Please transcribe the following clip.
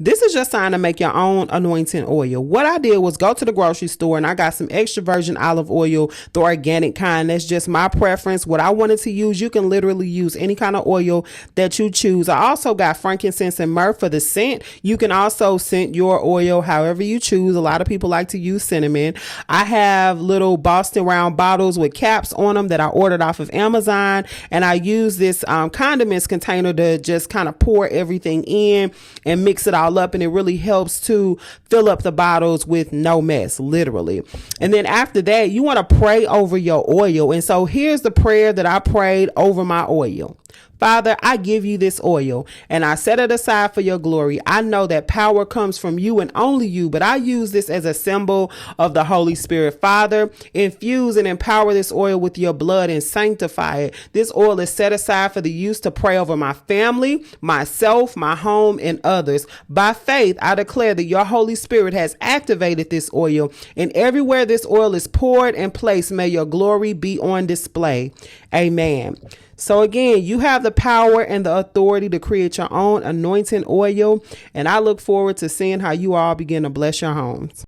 This is your sign to make your own anointing oil. What I did was go to the grocery store and I got some extra virgin olive oil, the organic kind. That's just my preference. What I wanted to use, you can literally use any kind of oil that you choose. I also got frankincense and myrrh for the scent. You can also scent your oil however you choose. A lot of people like to use cinnamon. I have little Boston round bottles with caps on them that I ordered off of Amazon, and I use this condiments container to just kind of pour everything in and mix it all up, and it really helps to fill up the bottles with no mess, literally. And then after that, you want to pray over your oil. And so here's the prayer that I prayed over my oil. Father, I give you this oil and I set it aside for your glory. I know that power comes from you and only you, but I use this as a symbol of the Holy Spirit. Father, infuse and empower this oil with your blood and sanctify it. This oil is set aside for the use to pray over my family, myself, my home, and others. By faith, I declare that your Holy Spirit has activated this oil, and everywhere this oil is poured and placed, may your glory be on display. Amen. So again, you have the power and the authority to create your own anointing oil, and I look forward to seeing how you all begin to bless your homes.